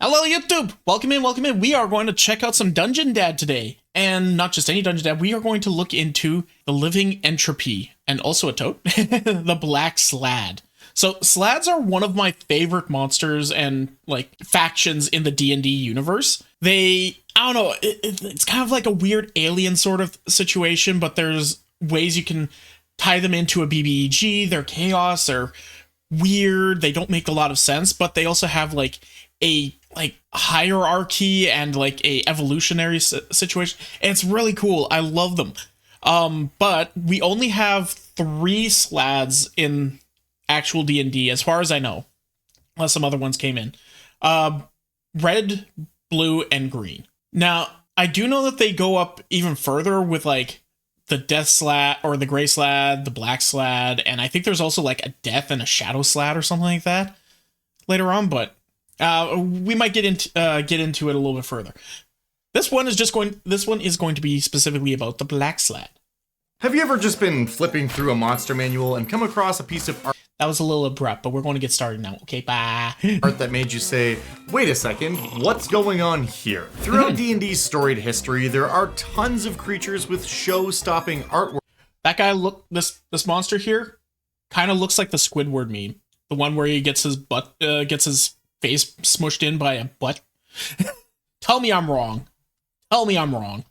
Hello, YouTube! Welcome in, welcome in. We are going to check out some Dungeon Dad today. And not just any Dungeon Dad, we are going to look into the living entropy and also a toad, the black Slaad. So Slaads are one of my favorite monsters and like factions in the D&D universe. I don't know, it's kind of like a weird alien sort of situation, but there's ways you can tie them into a BBEG. They're chaos, they're weird, they don't make a lot of sense, but they also have like a hierarchy and like a evolutionary situation. And it's really cool. I love them. But we only have 3 Slaads in actual D&D as far as I know, unless some other ones came in. Red, blue, and green. Now, I do know that they go up even further with like the death Slaad or the gray Slaad, the black Slaad, and I think there's also like a death and a shadow Slaad or something like that later on, but we might get into it a little bit further. This one is going to be specifically about the black Slaad. Have you ever just been flipping through a monster manual and come across a piece of art That was a little abrupt, but we're going to get started now. Okay, bye. that made you say, wait a second, what's going on here? Throughout D&D's storied history, there are tons of creatures with show-stopping artwork. That guy this monster here kind of looks like the Squidward meme. The one where he gets his face smushed in by a butt. Tell me I'm wrong. Tell me I'm wrong.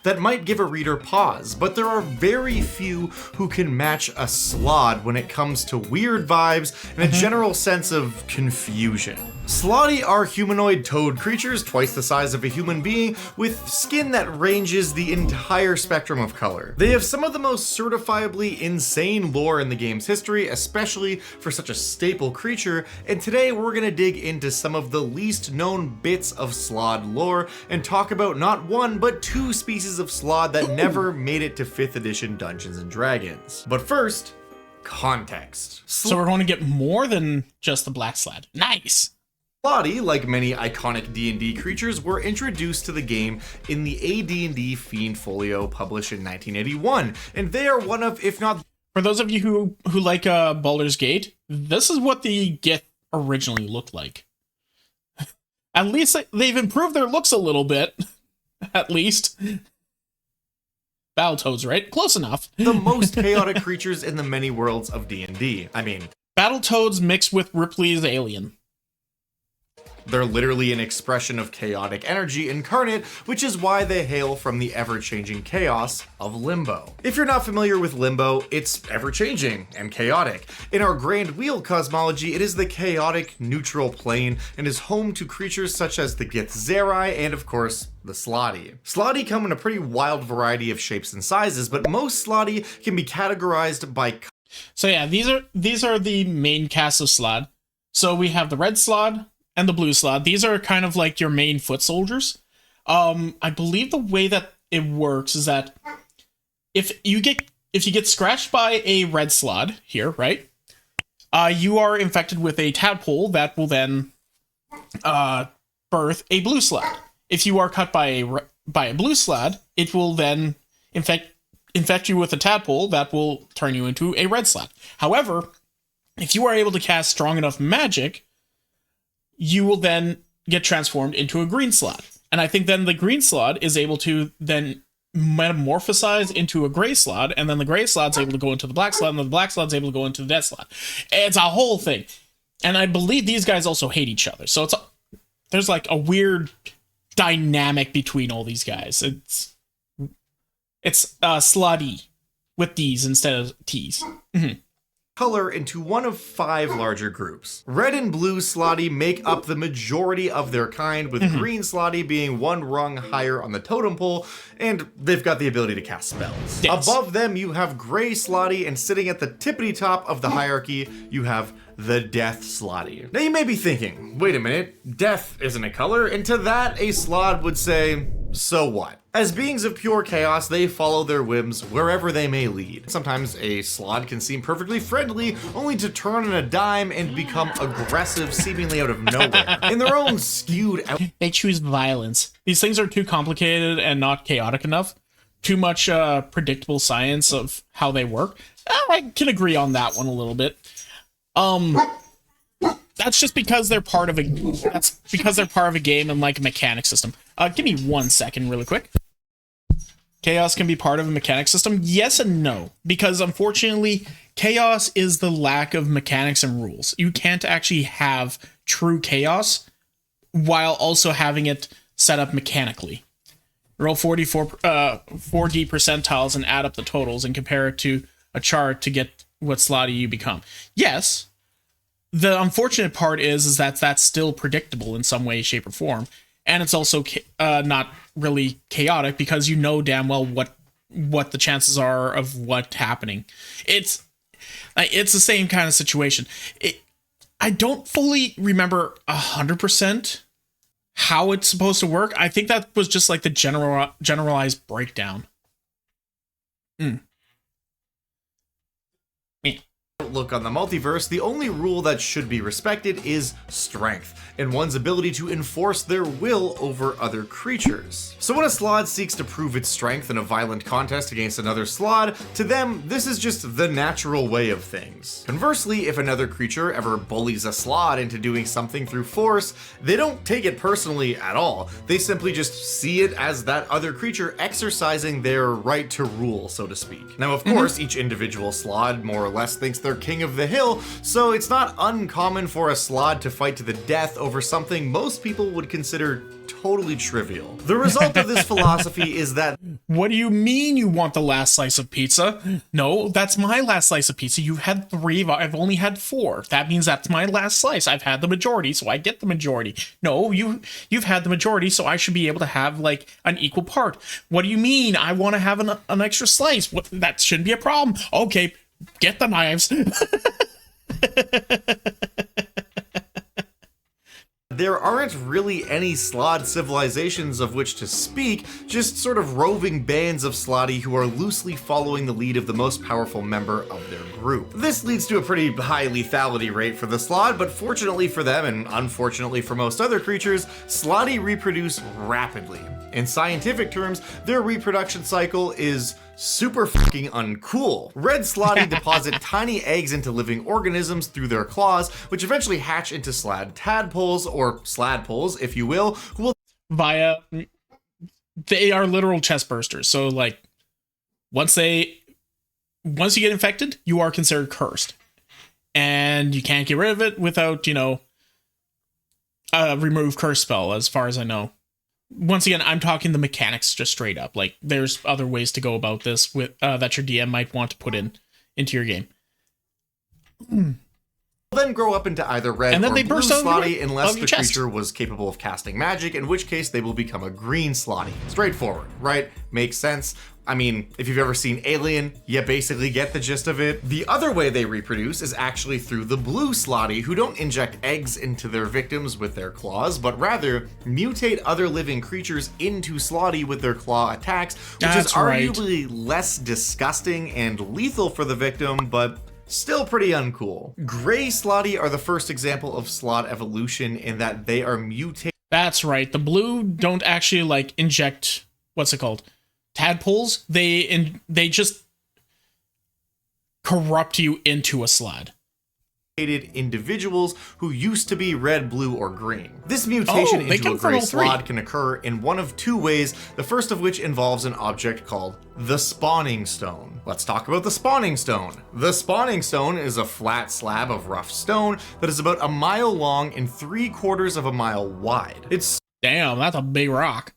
That might give a reader pause, but there are very few who can match a Slaad when it comes to weird vibes and a general sense of confusion. Slaadi are humanoid toad creatures twice the size of a human being with skin that ranges the entire spectrum of color. They have some of the most certifiably insane lore in the game's history, especially for such a staple creature, and today we're gonna dig into some of the least known bits of Slaad lore and talk about not one but 2 species of Slaad that never made it to 5th edition Dungeons and Dragons. But first, context. So we're going to get more than just the black Slaad. Nice! Slaadi, like many iconic D&D creatures, were introduced to the game in the AD&D Fiend Folio published in 1981, and they are one of, if not... For those of you who like Baldur's Gate, this is what the Gith originally looked like. At least they've improved their looks a little bit. At least. Battletoads, right? Close enough. the most chaotic creatures in the many worlds of D&D. I mean... Battletoads mixed with Ripley's Alien. They're literally an expression of chaotic energy incarnate, which is why they hail from the ever-changing chaos of Limbo. If you're not familiar with Limbo, it's ever-changing and chaotic. In our Grand Wheel cosmology, it is the chaotic neutral plane and is home to creatures such as the Githzerai and, of course, the Slaadi. Slaadi come in a pretty wild variety of shapes and sizes, but most Slaadi can be categorized by... So yeah, these are the main cast of Slaad. So we have the red Slaad and the blue Slaad. These are kind of like your main foot soldiers. I believe the way that it works is that if you get scratched by a red Slaad here, right? You are infected with a tadpole that will then birth a blue Slaad. If you are cut by a blue Slaad, it will then infect you with a tadpole that will turn you into a red Slaad. However, if you are able to cast strong enough magic, you will then get transformed into a green Slaad. And I think then the green Slaad is able to then metamorphosize into a gray Slaad, and then the gray Slaad's able to go into the black Slaad, and then the black Slaad's able to go into the death Slaad. It's a whole thing. And I believe these guys also hate each other. So there's like a weird dynamic between all these guys. It's Slaadi with D's instead of T's. Mm-hmm. Color into one of 5 larger groups. Red and blue Slaadi make up the majority of their kind, with green Slaadi being one rung higher on the totem pole, and they've got the ability to cast spells. Yes. Above them, you have gray Slaadi, and sitting at the tippity top of the hierarchy, you have the Death Slaadi. Now you may be thinking, wait a minute, death isn't a color, and to that, a Slaad would say, so what? As beings of pure chaos, they follow their whims wherever they may lead. Sometimes a Slaad can seem perfectly friendly, only to turn on a dime and become aggressive seemingly out of nowhere. In their own skewed out- They choose violence. These things are too complicated and not chaotic enough. Too much predictable science of how they work. I can agree on that one a little bit. That's just because they're part of a. That's because they're part of a game and like a mechanic system. Give me 1 second, really quick. Chaos can be part of a mechanic system. Yes and no, because unfortunately, chaos is the lack of mechanics and rules. You can't actually have true chaos while also having it set up mechanically. Roll 4D percentiles and add up the totals and compare it to a chart to get what slotty you become. Yes. The unfortunate part is that that's still predictable in some way, shape, or form. And it's also not really chaotic because you know damn well what the chances are of what happening. It's the same kind of situation. I don't fully remember 100% how it's supposed to work. I think that was just like the generalized breakdown. Look on the multiverse, the only rule that should be respected is strength, and one's ability to enforce their will over other creatures. So when a Slaad seeks to prove its strength in a violent contest against another Slaad, to them, this is just the natural way of things. Conversely, if another creature ever bullies a Slaad into doing something through force, they don't take it personally at all. They simply just see it as that other creature exercising their right to rule, so to speak. Now, of course, each individual Slaad more or less thinks they're king of the hill, so it's not uncommon for a Slaad to fight to the death over something most people would consider totally trivial. The result of this philosophy is that... What do you mean you want the last slice of pizza? No, that's my last slice of pizza. You've had 3, I've only had 4. That means that's my last slice. I've had the majority, so I get the majority. No, you've had the majority, so I should be able to have like an equal part. What do you mean I want to have an extra slice? That shouldn't be a problem. Okay, get the knives. There aren't really any Slaad civilizations of which to speak, just sort of roving bands of Slaadi who are loosely following the lead of the most powerful member of their group. This leads to a pretty high lethality rate for the Slaad, but fortunately for them, and unfortunately for most other creatures, Slaadi reproduce rapidly. In scientific terms, their reproduction cycle is super fucking uncool. Red Slaadi deposit tiny eggs into living organisms through their claws, which eventually hatch into Slaad tadpoles, or sladpoles, if you will, who will... They are literal chest bursters, so like, once you get infected, you are considered cursed. And you can't get rid of it without, a remove curse spell, as far as I know. Once again, I'm talking the mechanics just straight up. Like, there's other ways to go about this with that your DM might want to put into your game. Then grow up into either red and then or they blue burst Slaadi unless the chest. creature was capable of casting magic, in which case they will become a green Slaadi. Straightforward, right? Makes sense. I mean, if you've ever seen Alien, you basically get the gist of it. The other way they reproduce is actually through the blue Slaadi, who don't inject eggs into their victims with their claws, but rather mutate other living creatures into Slaadi with their claw attacks, which is arguably less disgusting and lethal for the victim, but still pretty uncool. Gray Slaadi are the first example of Slaad evolution in that they are mutated. That's right. The blue don't actually like inject, what's it called? Tadpoles. They just corrupt you into a Slaad. Individuals who used to be red, blue, or green. This mutation into a gray Slaad can occur in one of 2 ways, the first of which involves an object called the Spawning Stone. Let's talk about the Spawning Stone. The Spawning Stone is a flat slab of rough stone that is about 1 mile long and 3/4 of a mile wide. Damn, that's a big rock.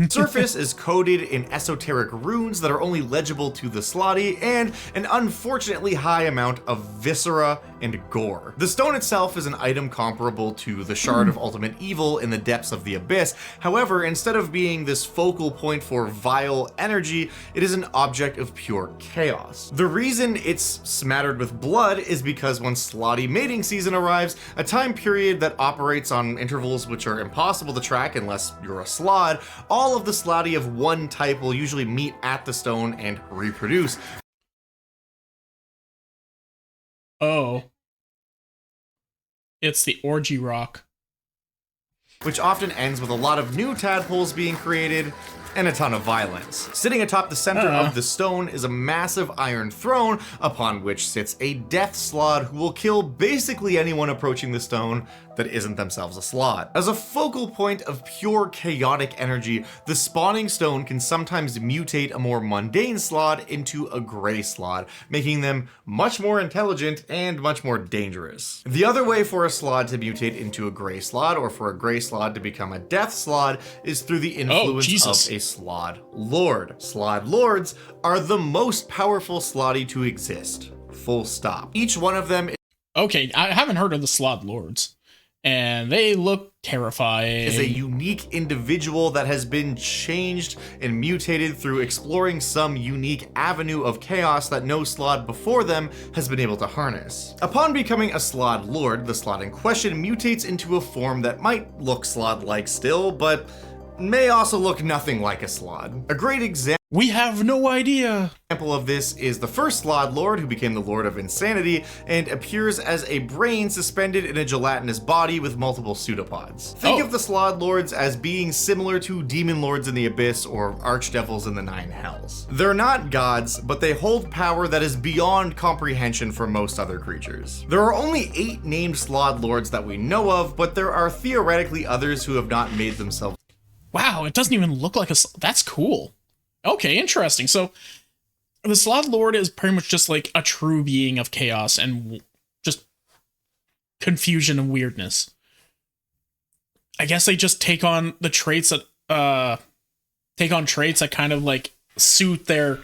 Surface is coated in esoteric runes that are only legible to the Slaadi, and an unfortunately high amount of viscera and gore. The stone itself is an item comparable to the Shard of Ultimate Evil in the depths of the Abyss. However, instead of being this focal point for vile energy, it is an object of pure chaos. The reason it's smattered with blood is because when Slaadi mating season arrives, a time period that operates on intervals which are impossible to track unless you're a Slaad, all of the Slaadi of one type will usually meet at the stone and reproduce. Oh. It's the orgy rock. which often ends with a lot of new tadpoles being created and a ton of violence. Sitting atop the center of the stone is a massive iron throne upon which sits a death slaad who will kill basically anyone approaching the stone that isn't themselves a slaad. As a focal point of pure chaotic energy, the spawning stone can sometimes mutate a more mundane slaad into a gray slaad, making them much more intelligent and much more dangerous. The other way for a slaad to mutate into a gray slaad, or for a gray slaad to become a death slaad, is through the influence of a Slaad Lord. Slaad Lords are the most powerful slaadi to exist. Full stop. Each one of them Okay, I haven't heard of the Slaad Lords, and they look terrifying. Is a unique individual that has been changed and mutated through exploring some unique avenue of chaos that no Slaad before them has been able to harness. Upon becoming a Slaad Lord, the Slaad in question mutates into a form that might look Slaad-like still, but may also look nothing like a Slaad. A great example We have no idea. of this is the first Slaad Lord, who became the Lord of Insanity and appears as a brain suspended in a gelatinous body with multiple pseudopods. Think of the Slaad Lords as being similar to Demon Lords in the Abyss or Archdevils in the Nine Hells. They're not gods, but they hold power that is beyond comprehension for most other creatures. There are only 8 named Slaad Lords that we know of, but there are theoretically others who have not made themselves. Wow, it doesn't even look like a... That's cool. Okay, interesting. So, the Slaad Lord is pretty much just like a true being of chaos and just confusion and weirdness. I guess they just take on the traits that... traits that kind of, like, suit their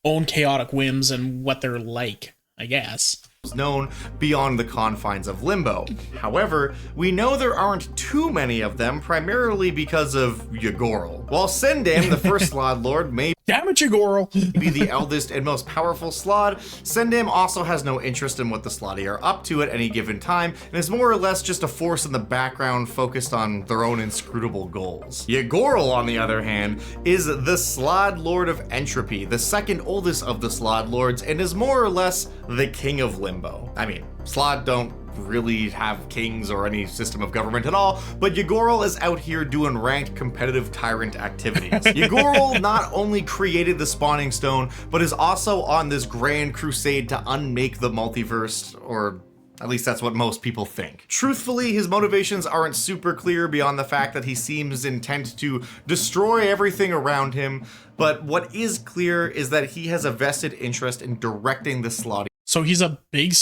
own chaotic whims and what they're like, I guess. Known beyond the confines of Limbo. However, we know there aren't too many of them, primarily because of Yagorl. While Sendam, the first Slaad Lord, may Damn it, Yagorl! be the eldest and most powerful Slaad, Sendam also has no interest in what the Slaadi are up to at any given time, and is more or less just a force in the background focused on their own inscrutable goals. Yagorl, on the other hand, is the Slaad Lord of Entropy, the second oldest of the Slaad Lords, and is more or less the king of Limbo. I mean, Slaad don't really have kings or any system of government at all, but Yagorl is out here doing ranked competitive tyrant activities. Yagorl not only created the spawning stone, but is also on this grand crusade to unmake the multiverse, or at least that's what most people think. Truthfully, his motivations aren't super clear beyond the fact that he seems intent to destroy everything around him, but what is clear is that he has a vested interest in directing the Slaadi. So he's a big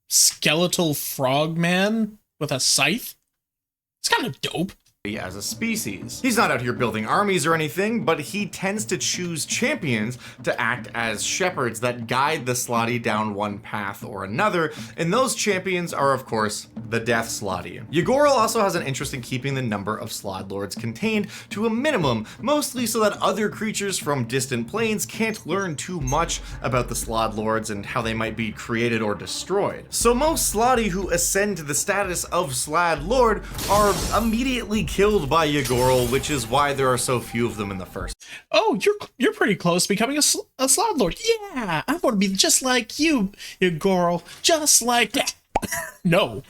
skeletal frog man with a scythe? It's kind of dope. As a species. He's not out here building armies or anything, but he tends to choose champions to act as shepherds that guide the Slaadi down one path or another, and those champions are, of course, the Death Slaadi. Yagorl also has an interest in keeping the number of Slaad Lords contained to a minimum, mostly so that other creatures from distant planes can't learn too much about the Slaad Lords and how they might be created or destroyed. So most Slaadi who ascend to the status of Slaad Lord are immediately killed by Yagorl, which is why there are so few of them in the first. Oh, You're pretty close to becoming a Slaad Lord. Yeah, I want to be just like you, Yagorl. Just like that. No.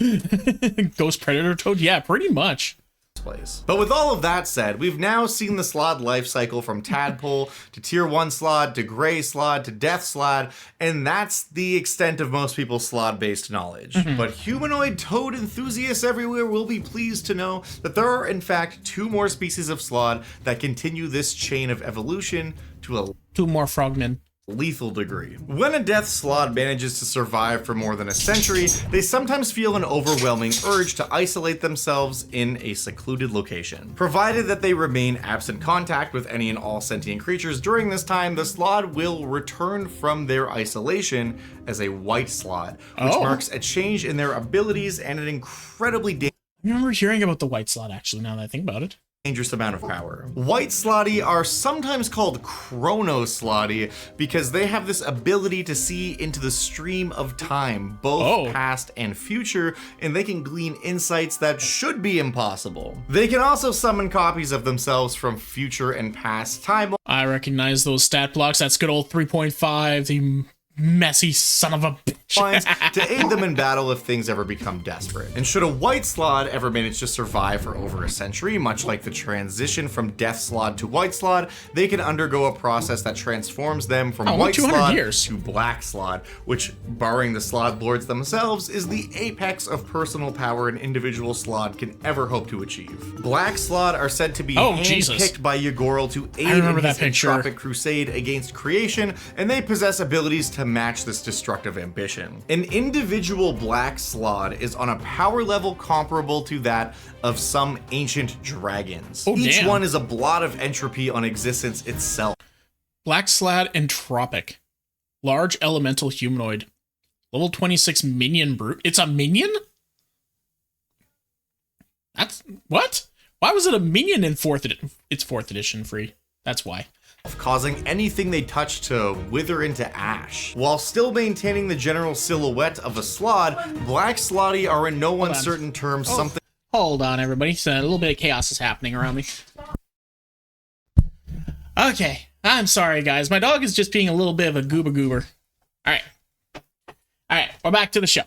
Ghost Predator Toad? Yeah, pretty much. Place. But with all of that said, we've now seen the Slaad life cycle from Tadpole to Tier 1 Slaad to Gray Slaad to Death Slaad, and that's the extent of most people's Slaad-based knowledge. But humanoid toad enthusiasts everywhere will be pleased to know that there are in fact 2 more species of Slaad that continue this chain of evolution to a 2 more frogmen. lethal degree. When a Death Slaad manages to survive for more than a century, they sometimes feel an overwhelming urge to isolate themselves in a secluded location. Provided that they remain absent contact with any and all sentient creatures during this time, the Slaad will return from their isolation as a White Slaad, which marks a change in their abilities and an incredibly I remember hearing about the White Slaad, actually, now that I think about it. dangerous amount of power. White Slaadi are sometimes called Chrono Slaadi because they have this ability to see into the stream of time, both past and future, and they can glean insights that should be impossible. They can also summon copies of themselves from future and past time. I recognize those stat blocks. That's good old 3.5, the messy son of a bitch. To aid them in battle if things ever become desperate. And should a white Slaad ever manage to survive for over a century, much like the transition from Death Slaad to White Slaad, they can undergo a process that transforms them from White Slaad to Black Slaad, which, barring the Slaad lords themselves, is the apex of personal power an individual Slaad can ever hope to achieve. Black Slaad are said to be handpicked by Yagorl to aid in his entropic crusade against creation, and they possess abilities to match this destructive ambition. An individual Black Slaad is on a power level comparable to that of some ancient dragons. Each one is a blot of entropy on existence itself. Black Slaad Entropic. Large elemental humanoid. Level 26 minion brute. It's a minion? That's... what? Why was it a minion in 4th edition? It's 4th edition free. That's why. Causing anything they touch to wither into ash. While still maintaining the general silhouette of a Slaad, Black Slaadi are in no uncertain terms something... Hold on, everybody. So a little bit of chaos is happening around me. Okay. I'm sorry, guys. My dog is just being a little bit of a goober. Alright. Alright, we're back to the show.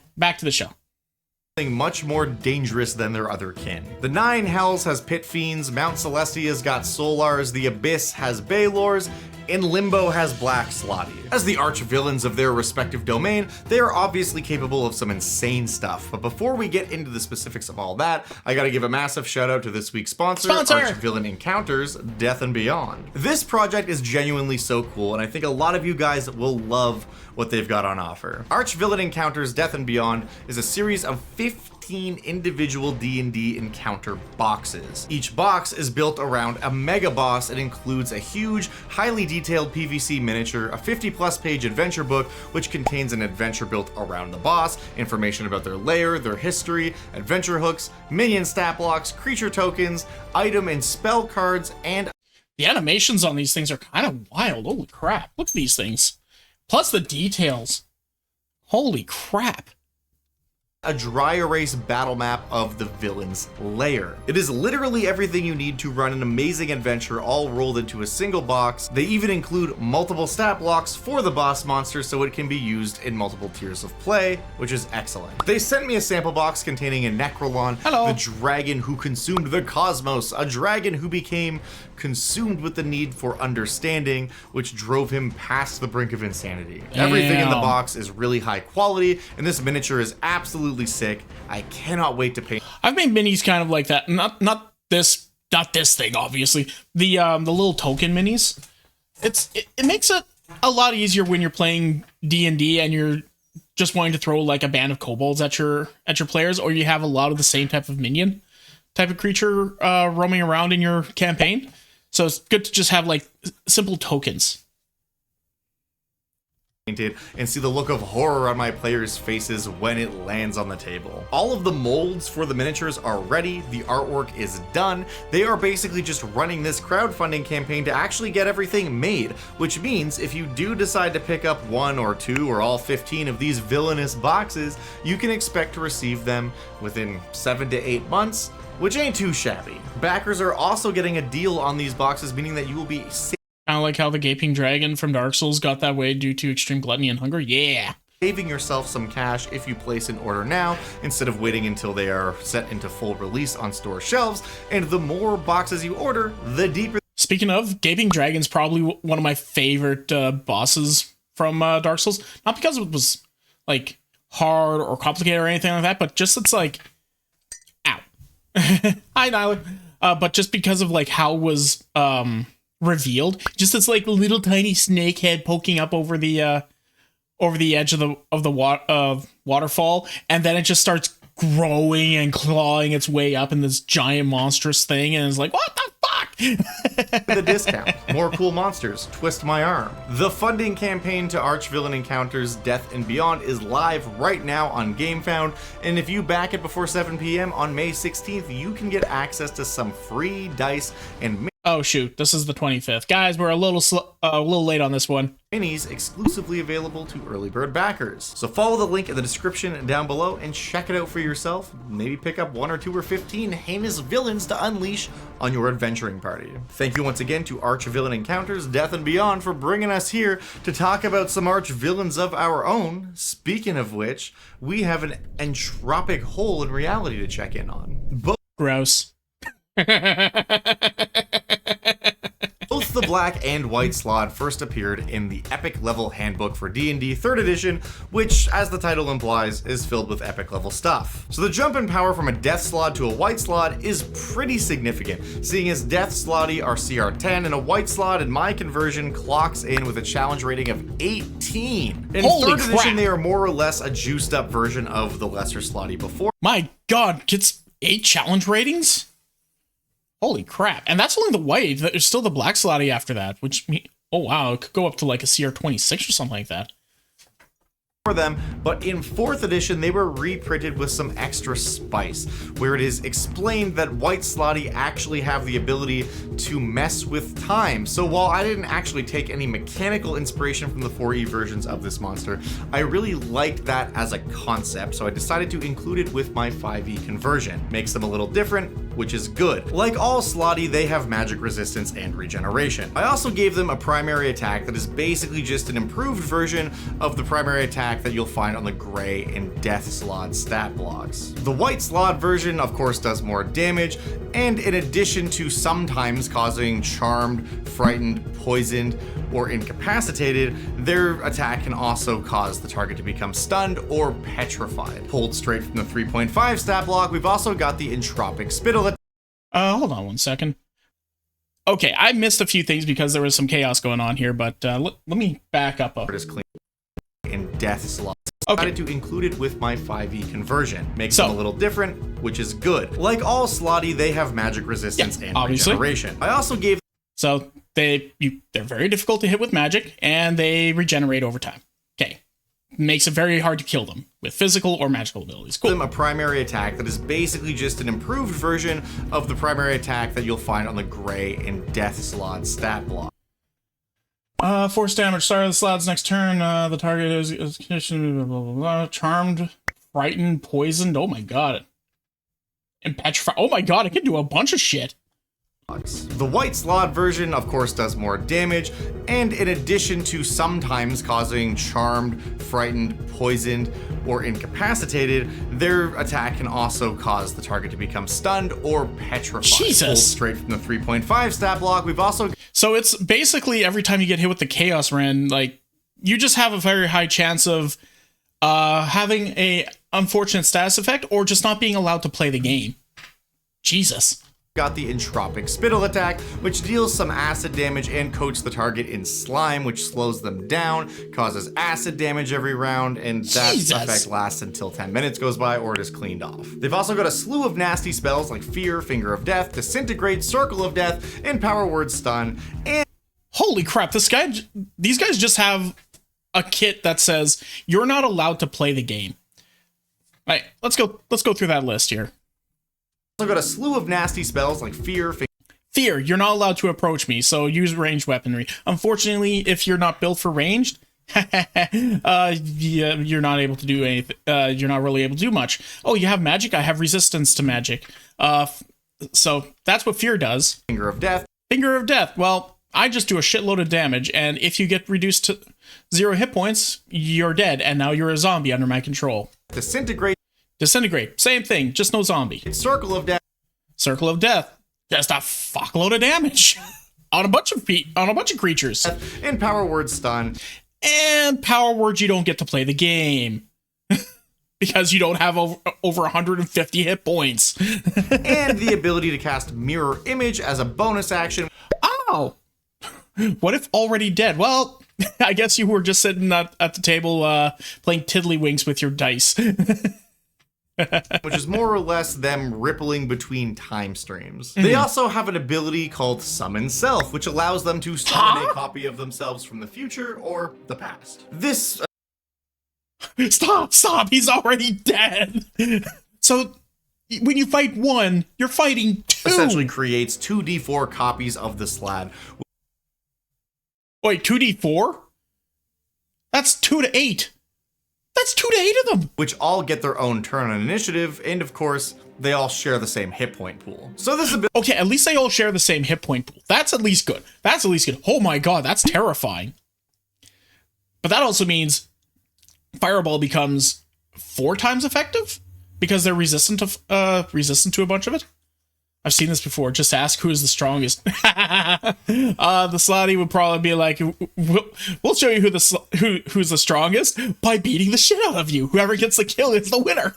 Much more dangerous than their other kin. The Nine Hells has Pit Fiends, Mount Celestia's got Solars, the Abyss has Baelors, and Limbo has Black Slaadi. As the arch villains of their respective domain, they are obviously capable of some insane stuff. But before we get into the specifics of all that, I gotta give a massive shout out to this week's sponsor. Arch Villain Encounters, Death and Beyond. This project is genuinely so cool, and I think a lot of you guys will love what they've got on offer. Arch Villain Encounters, Death and Beyond is a series of 15 individual D&D encounter boxes. Each box is built around a mega boss and includes a huge, highly detailed PVC miniature, a 50+ page adventure book, which contains an adventure built around the boss, information about their lair, their history, adventure hooks, minion stat blocks, creature tokens, item and spell cards, and... the animations on these things are kind of wild. Holy crap. Look at these things. Plus the details. Holy crap. A dry erase battle map of the villain's lair. It is literally everything you need to run an amazing adventure all rolled into a single box. They even include multiple stat blocks for the boss monster so it can be used in multiple tiers of play, which is excellent. They sent me a sample box containing a Necrolon, the dragon who consumed the cosmos, a dragon who became consumed with the need for understanding, which drove him past the brink of insanity. Everything in the box is really high quality, and this miniature is absolutely sick. I cannot wait to paint. I've made minis kind of like that. Not this thing, obviously. The little token minis. It makes it a lot easier when you're playing D&D and you're just wanting to throw like a band of kobolds at your players, or you have a lot of the same type of minion type of creature roaming around in your campaign. So it's good to just have like simple tokens. And see the look of horror on my players' faces when it lands on the table. All of the molds for the miniatures are ready, the artwork is done. They are basically just running this crowdfunding campaign to actually get everything made, which means if you do decide to pick up 1 or 2 or all 15 of these villainous boxes, you can expect to receive them within 7 to 8 months, which ain't too shabby. Backers are also getting a deal on these boxes, meaning that you will be kind of like how the Gaping Dragon from Dark Souls got that way due to extreme gluttony and hunger. Yeah. Saving yourself some cash if you place an order now instead of waiting until they are set into full release on store shelves. And the more boxes you order, the deeper. Speaking of, Gaping Dragon's probably one of my favorite bosses from Dark Souls. Not because it was like hard or complicated or anything like that, but just it's like, ow. Hi, Nyla. But just because of like how it was revealed, just this like little tiny snake head poking up over the edge of the waterfall, and then it just starts growing and clawing its way up in this giant monstrous thing, and it's like, what the fuck? With a discount, more cool monsters, twist my arm. The funding campaign to Arch Villain Encounters Death and Beyond is live right now on GameFound, and if you back it before 7 p.m. on May 16th, you can get access to some free dice and Oh shoot, this is the 25th. Guys, we're a little late on this one. Minis exclusively available to early bird backers. So follow the link in the description down below and check it out for yourself. Maybe pick up 1 or 2 or 15 heinous villains to unleash on your adventuring party. Thank you once again to Arch Villain Encounters, Death and Beyond for bringing us here to talk about some arch villains of our own. Speaking of which, we have an entropic hole in reality to check in on. Gross. Both the black and white Slaad first appeared in the Epic Level Handbook for D&D 3rd edition, which, as the title implies, is filled with epic level stuff. So the jump in power from a Death Slaad to a White Slaad is pretty significant, seeing as Death Slaadi are CR 10 and a White Slaad in my conversion clocks in with a challenge rating of 18. In Holy 3rd edition, crap. they are more or less a juiced up version of the lesser Slaadi before. My god, gets 8 challenge ratings? Holy crap. And that's only the white. There's still the black Slaadi after that, which, oh wow, it could go up to like a CR 26 or something like that. For them, but in 4th edition they were reprinted with some extra spice, where it is explained that White Slaadi actually have the ability to mess with time. So while I didn't actually take any mechanical inspiration from the 4E versions of this monster, I really liked that as a concept, so I decided to include it with my 5E conversion. Makes them a little different, which is good. Like all Slaadi, they have magic resistance and regeneration. I also gave them a primary attack that is basically just an improved version of the primary attack that you'll find on the Grey and Death Slaad stat blocks. The White Slaad version, of course, does more damage, and in addition to sometimes causing charmed, frightened, poisoned, or incapacitated, their attack can also cause the target to become stunned or petrified. Pulled straight from the 3.5 stat block, we've also got the Entropic Spittle. Hold on one second. Okay, I missed a few things because there was some chaos going on here, but let me back up. It is clean in Death Slaad. Okay. I decided to include it with my 5E conversion. Makes them a little different, which is good. Like all Slaadi, they have magic resistance and regeneration. I also gave... So they're very difficult to hit with magic, and they regenerate over time. Okay. Makes it very hard to kill them with physical or magical abilities. Cool. Them a primary attack that is basically just an improved version of the primary attack that you'll find on the Grey and Death Slaad stat block. Force damage. Start of the Slaad's next turn. The target is conditioned. Blah, blah, blah, charmed, frightened, poisoned. Oh my god. And petrified. Oh my god, it can do a bunch of shit. The White Slaad version, of course, does more damage, and in addition to sometimes causing charmed, frightened, poisoned, or incapacitated, their attack can also cause the target to become stunned or petrified. Jesus! Pulled straight from the 3.5 stat block, we've also... So it's basically every time you get hit with the Chaos Ren, like, you just have a very high chance of having a unfortunate status effect or just not being allowed to play the game. Jesus. Got the Entropic Spittle attack, which deals some acid damage and coats the target in slime, which slows them down, causes acid damage every round, and that effect lasts until 10 minutes goes by or it is cleaned off. They've also got a slew of nasty spells like Fear, Finger of Death, Disintegrate, Circle of Death, and Power Word Stun, and... Holy crap, these guys just have a kit that says, you're not allowed to play the game. All right, let's go through that list here. Also got a slew of nasty spells like Fear, Fear, you're not allowed to approach me, so use ranged weaponry. Unfortunately, if you're not built for ranged, you're not able to do anything. You're not really able to do much. Oh, you have magic? I have resistance to magic. So that's what Fear does. Finger of Death. Finger of Death. Well, I just do a shitload of damage, and if you get reduced to 0 hit points, you're dead, and now you're a zombie under my control. Disintegrate. Disintegrate. Same thing, just no zombie. Circle of Death. Circle of Death. Just a fuckload of damage on a bunch of creatures. And Power Word Stun. And Power Word, you don't get to play the game. Because you don't have over 150 hit points. And the ability to cast Mirror Image as a bonus action. Oh! What if already dead? Well, I guess you were just sitting at the table playing tiddlywinks with your dice. Which is more or less them rippling between time streams. They also have an ability called Summon Self, which allows them to summon a copy of themselves from the future or the past. This... Stop! He's already dead! So, when you fight one, you're fighting two. Essentially creates 2d4 copies of the Slaad. Wait, 2d4? That's 2 to 8. That's 2 to 8 of them. Which all get their own turn on initiative, and of course, they all share the same hit point pool. So this is okay, at least they all share the same hit point pool. That's at least good. That's at least good. Oh my god, that's terrifying. But that also means Fireball becomes 4 times effective because they're resistant to a bunch of it. I've seen this before. Just ask who is the strongest. The Slaadi would probably be like, "We'll show you who's the strongest by beating the shit out of you. Whoever gets the kill is the winner."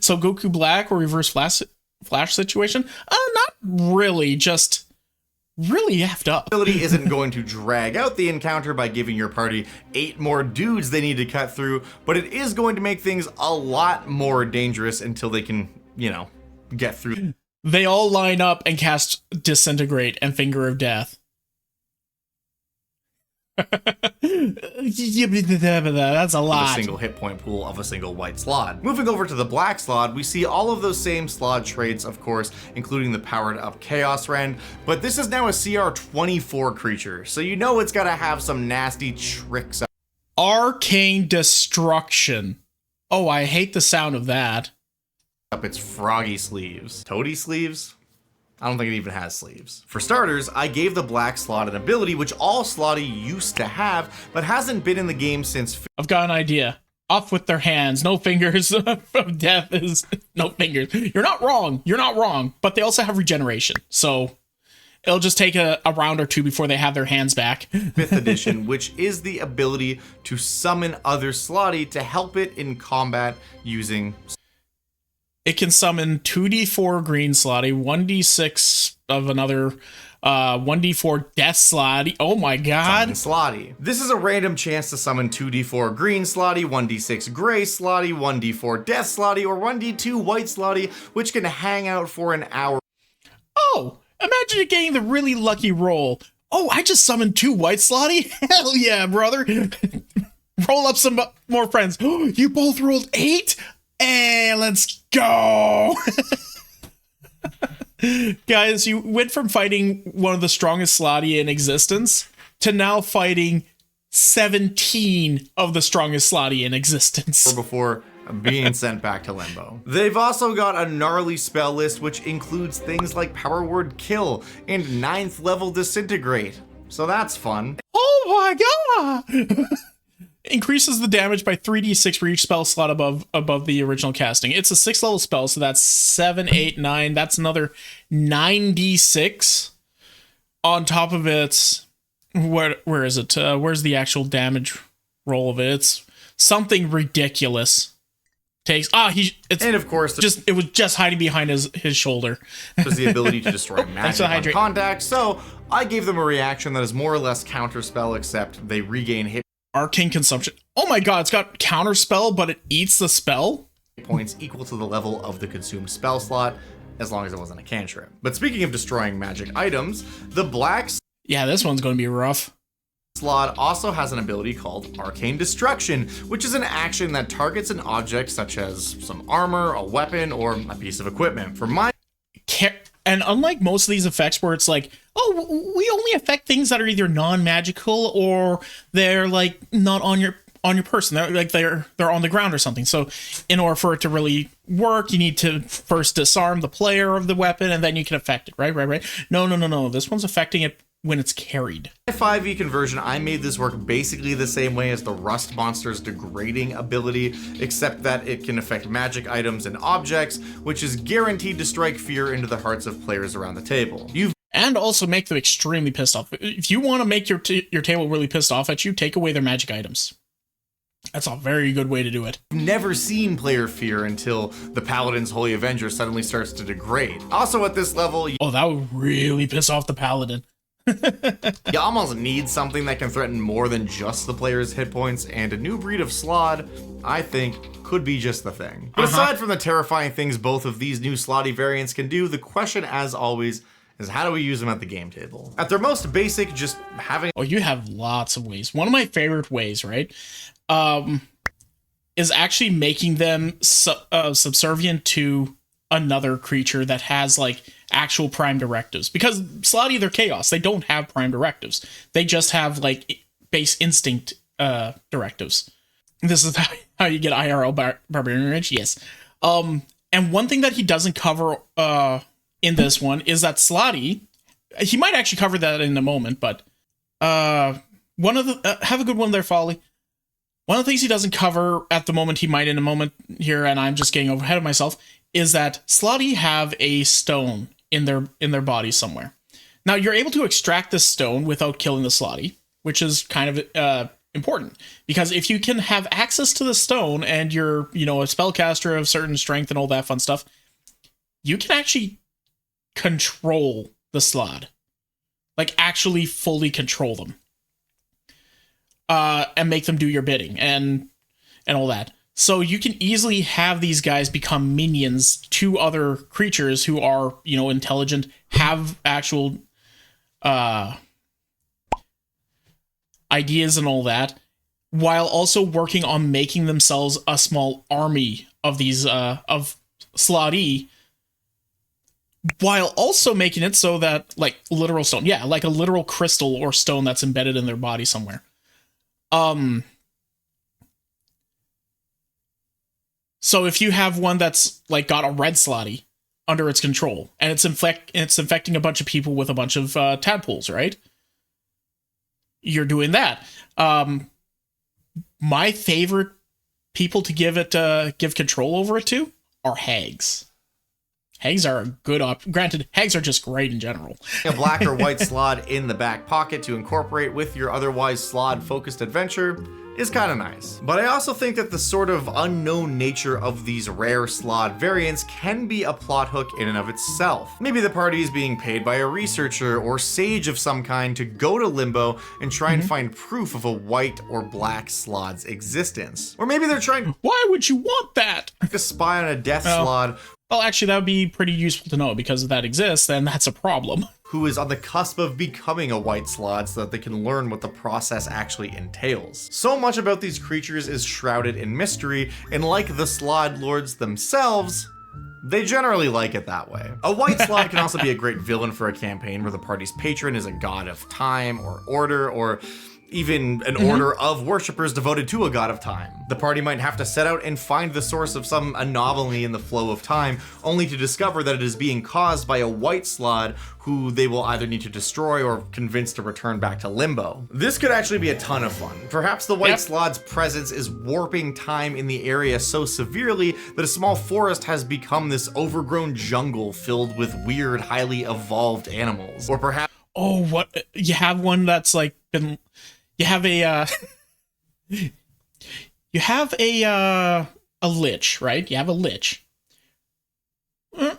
So Goku Black or Reverse Flash situation? Not really. Just really effed up. Ability isn't going to drag out the encounter by giving your party 8 more dudes they need to cut through, but it is going to make things a lot more dangerous until they can, you know, get through. They all line up and cast Disintegrate and Finger of Death. That's a lot. A single hit point pool of a single white Slaad. Moving over to the black Slaad, we see all of those same Slaad traits, of course, including the powered up Chaos Rend, but this is now a CR 24 creature, so you know it's gotta have some nasty tricks. Arcane Destruction. Oh, I hate the sound of that. Up its froggy sleeves. Toady sleeves? I don't think it even has sleeves. For starters, I gave the black Slaad an ability which all Slaadi used to have, but hasn't been in the game since. I've got an idea. Off with their hands. No fingers. Death is no fingers. You're not wrong. You're not wrong. But they also have regeneration. So it'll just take a round or two before they have their hands back. 5th edition, which is the ability to summon other Slaadi to help it in combat using. It can summon 2d4 green Slaadi, 1d6 of another 1d4 death Slaadi. Oh my god. Slaadi. This is a random chance to summon 2d4 green Slaadi, 1d6 gray Slaadi, 1d4 death Slaadi, or 1d2 white Slaadi, which can hang out for an hour. Oh, imagine you getting the really lucky roll. Oh, I just summoned 2 white Slaadi? Hell yeah, brother. Roll up some more friends. Oh, you both rolled 8? And let's go. Guys, you went from fighting one of the strongest Slaadi in existence to now fighting 17 of the strongest Slaadi in existence. Before being sent back to Limbo. They've also got a gnarly spell list which includes things like Power Word Kill and 9th level Disintegrate. So that's fun. Oh my god! Increases the damage by 3d6 for each spell slot above the original casting. It's a 6th level spell, so that's 7, 8, 9. That's another 9d6 on top of its. Where is it? Where's the actual damage roll of it? It's something ridiculous. Takes and of course it was just hiding behind his shoulder. There's the ability to destroy magic on contact. So I gave them a reaction that is more or less counterspell, except they regain hit Arcane Consumption. Oh my god, it's got counterspell, but it eats the spell? Points equal to the level of the consumed spell slot, as long as it wasn't a cantrip. But speaking of destroying magic items, the black yeah, this one's going to be rough. Slaad also has an ability called Arcane Destruction, which is an action that targets an object such as some armor, a weapon, or a piece of equipment. For my and unlike most of these effects where it's like, oh, we only affect things that are either non-magical or they're like not on your person. They're like they're on the ground or something. So in order for it to really work, you need to first disarm the player of the weapon and then you can affect it. Right. No. This one's affecting it when it's carried. My 5e conversion, I made this work basically the same way as the Rust Monster's degrading ability, except that it can affect magic items and objects, which is guaranteed to strike fear into the hearts of players around the table. And also make them extremely pissed off. If you want to make your table really pissed off at you, take away their magic items. That's a very good way to do it. I've never seen player fear until the Paladin's Holy Avenger suddenly starts to degrade. Also at this level, oh, that would really piss off the Paladin. You almost need something that can threaten more than just the player's hit points, and a new breed of Slaad, I think, could be just the thing. But aside from the terrifying things both of these new Slaadi variants can do, the question, as always, is how do we use them at the game table? At their most basic, just having... Oh, you have lots of ways. One of my favorite ways, right? is actually making them subservient to another creature that has like actual prime directives. Because Slaadi, they're chaos. They don't have prime directives. They just have like base instinct directives. This is how you get IRL barbarian rage. Yes. And one thing that he doesn't cover in this one is that Slaadi, he might actually cover that in a moment, but one of the have a good one there, Folly. One of the things he doesn't cover at the moment, he might in a moment here, and I'm just getting ahead of myself, is that Slaadi have a stone in their body somewhere. Now, you're able to extract this stone without killing the Slaadi, which is kind of important, because if you can have access to the stone and you're, a spellcaster of certain strength and all that fun stuff, you can actually control the Slaad. Like, actually fully control them. And make them do your bidding and all that. So you can easily have these guys become minions to other creatures who are, intelligent, have actual ideas and all that, while also working on making themselves a small army of these of Slaadi, while also making it so that, like, literal stone, like a literal crystal or stone that's embedded in their body somewhere. So if you have one that's like got a red Slaadi under its control, and it's infecting a bunch of people with a bunch of tadpoles, right? You're doing that. My favorite people to give control over it to are hags. Hags are a good Granted, hags are just great in general. A black or white Slaad in the back pocket to incorporate with your otherwise Slaad-focused adventure is kind of nice. But I also think that the sort of unknown nature of these rare Slaad variants can be a plot hook in and of itself. Maybe the party is being paid by a researcher or sage of some kind to go to Limbo and try and find proof of a white or black Slaad's existence. Or maybe they're trying Why would you want that? to spy on a death Slaad. Well, actually, that would be pretty useful to know, because if that exists, then that's a problem. Who is on the cusp of becoming a white Slaad so that they can learn what the process actually entails. So much about these creatures is shrouded in mystery, and like the Slaad lords themselves, they generally like it that way. A white Slaad can also be a great villain for a campaign where the party's patron is a god of time or order, or even an order of worshippers devoted to a god of time. The party might have to set out and find the source of some anomaly in the flow of time, only to discover that it is being caused by a white Slaad who they will either need to destroy or convince to return back to Limbo. This could actually be a ton of fun. Perhaps the white Slaad's presence is warping time in the area so severely that a small forest has become this overgrown jungle filled with weird, highly evolved animals. Or perhaps what you have one that's like been you have a lich, right? You have a lich.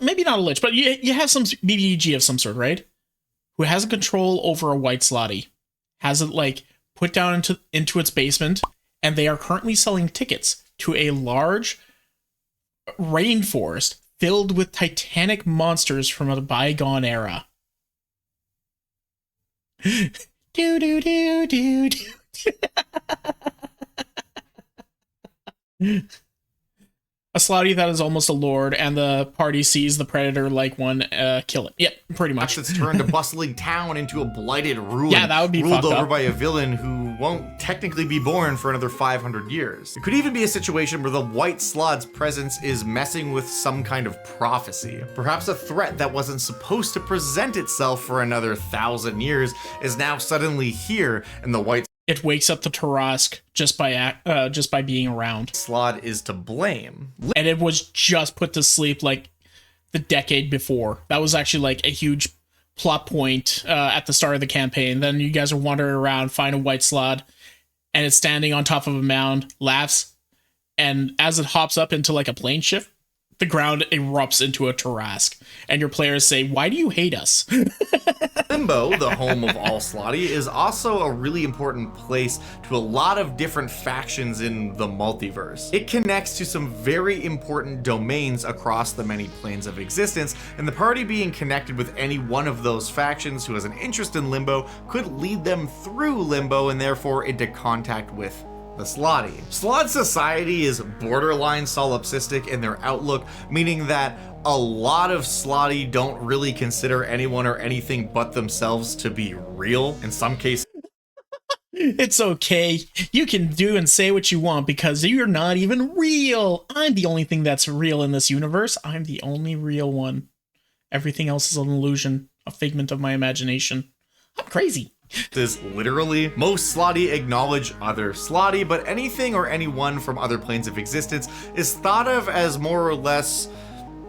Maybe not a lich, but you have some BBG of some sort, right? Who has control over a white Slaadi, has it like put down into its basement, and they are currently selling tickets to a large rainforest filled with titanic monsters from a bygone era. Do do do do do. A Slaadi that is almost a lord, and the party sees the predator like one, kill it. Yep, pretty much. It's turned a bustling town into a blighted ruin. Yeah, that would be ruled fucked over up by a villain who won't technically be born for another 500 years. It could even be a situation where the white Slaad's presence is messing with some kind of prophecy. Perhaps a threat that wasn't supposed to present itself for another 1,000 years is now suddenly here, and the white It wakes up the Tarask just by being around. Slaad is to blame. And it was just put to sleep like the decade before. That was actually like a huge plot point at the start of the campaign. Then you guys are wandering around, find a white Slaad, and it's standing on top of a mound, laughs, and as it hops up into like a plane shift, the ground erupts into a Tarask, and your players say, "Why do you hate us?" Limbo, the home of all Slaadi, is also a really important place to a lot of different factions in the multiverse. It connects to some very important domains across the many planes of existence, and the party being connected with any one of those factions who has an interest in Limbo could lead them through Limbo and therefore into contact with the Slaadi. Slaad society is borderline solipsistic in their outlook, meaning that a lot of Slaadi don't really consider anyone or anything but themselves to be real. In some cases, it's okay. You can do and say what you want because you're not even real. I'm the only thing that's real in this universe. I'm the only real one. Everything else is an illusion, a figment of my imagination. I'm crazy. is literally most Slaadi acknowledge other Slaadi, but anything or anyone from other planes of existence is thought of as more or less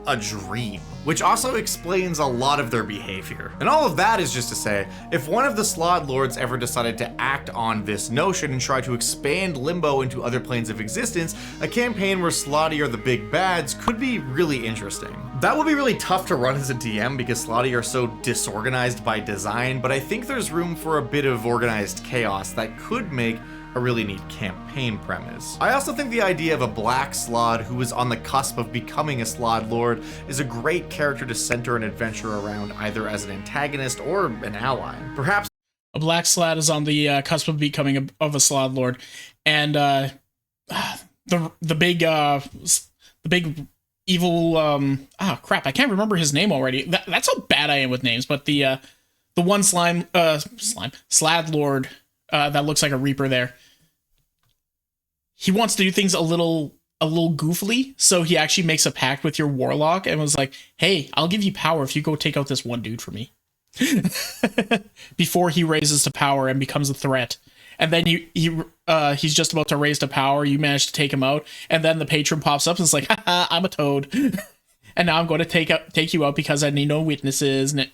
a dream, which also explains a lot of their behavior. And all of that is just to say, if one of the Slaad lords ever decided to act on this notion and try to expand Limbo into other planes of existence, a campaign where Slaadi are the big bads could be really interesting. That would be really tough to run as a DM because Slaadi are so disorganized by design, but I think there's room for a bit of organized chaos that could make a really neat campaign premise. I also think the idea of a black Slaad who is on the cusp of becoming a Slaad lord is a great character to center an adventure around, either as an antagonist or an ally. Perhaps a black Slaad is on the cusp of becoming a Slaad lord, and the big evil crap, I can't remember his name already. That's how bad I am with names. But the one Slaad lord that looks like a Reaper there. He wants to do things a little goofily, so he actually makes a pact with your warlock and was like, "Hey, I'll give you power if you go take out this one dude for me." Before he raises to power and becomes a threat. And then he's just about to raise to power, you manage to take him out, and then the patron pops up and is like, "Haha, I'm a toad." And now I'm going to take you out because I need no witnesses and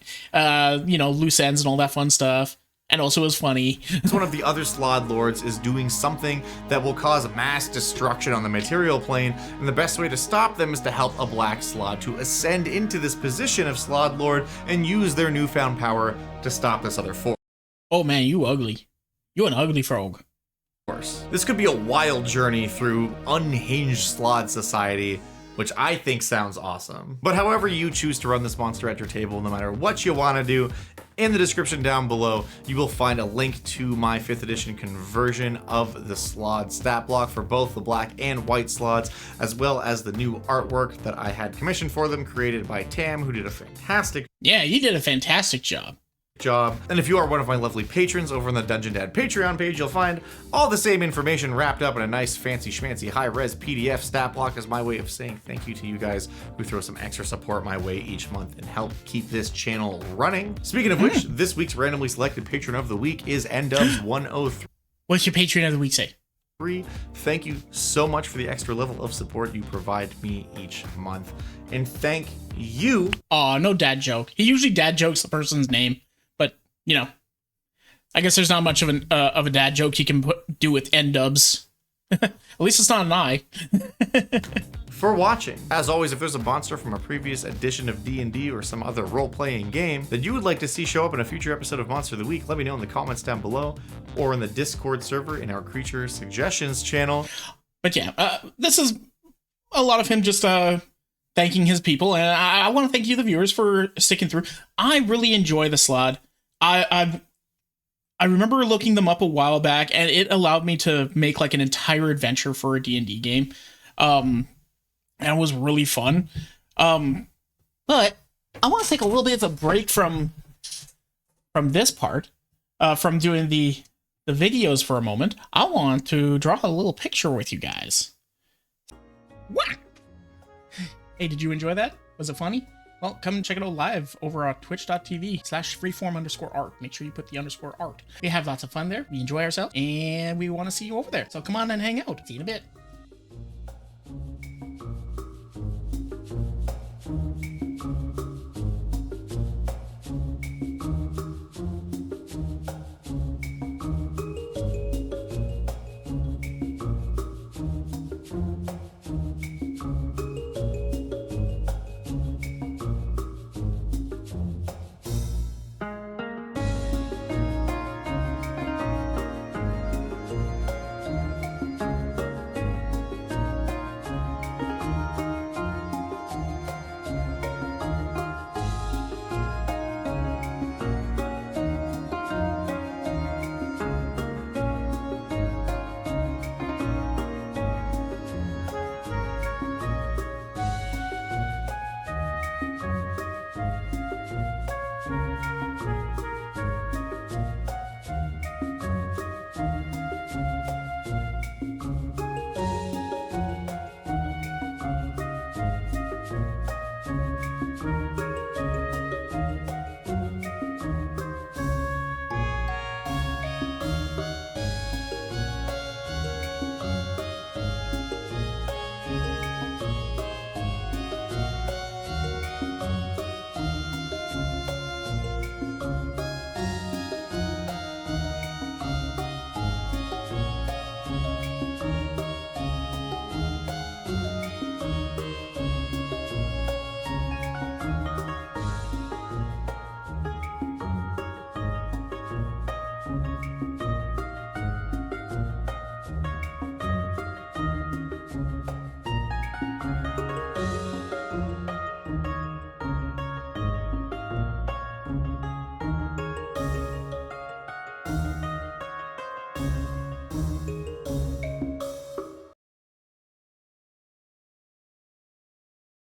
loose ends and all that fun stuff. And also is funny. One of the other Slaad lords is doing something that will cause mass destruction on the material plane, and the best way to stop them is to help a black Slaad to ascend into this position of Slaad lord and use their newfound power to stop this other force. Oh man, you ugly. You an ugly frog. This could be a wild journey through unhinged Slaad society, which I think sounds awesome. But however you choose to run this monster at your table, no matter what you want to do, in the description down below, you will find a link to my 5th edition conversion of the Slaad stat block for both the black and white Slaads, as well as the new artwork that I had commissioned for them, created by Tam, who did a fantastic Yeah, you did a fantastic job. And if you are one of my lovely patrons over on the Dungeon Dad Patreon page, you'll find all the same information wrapped up in a nice fancy schmancy high-res PDF stat block as my way of saying thank you to you guys who throw some extra support my way each month and help keep this channel running. Speaking of which, this week's randomly selected patron of the week is ndubs103. What's your patron of the week say? Thank you so much for the extra level of support you provide me each month. And thank you. Aw, no dad joke. He usually dad jokes the person's name. I guess there's not much of a dad joke you can do with ndubs. At least it's not an I. For watching. As always, if there's a monster from a previous edition of D&D or some other role-playing game that you would like to see show up in a future episode of Monster of the Week, let me know in the comments down below or in the Discord server in our Creature Suggestions channel. But yeah, this is a lot of him just thanking his people, and I want to thank you, the viewers, for sticking through. I really enjoy the Slaad. I remember looking them up a while back, and it allowed me to make like an entire adventure for a D&D game. And it was really fun. But I want to take a little bit of a break from this part, from doing the videos for a moment. I want to draw a little picture with you guys. What? Hey, did you enjoy that? Was it funny? Well, come and check it out live over at twitch.tv/freeform_art. Make sure you put the _art. We have lots of fun there. We enjoy ourselves, and we want to see you over there. So come on and hang out. See you in a bit.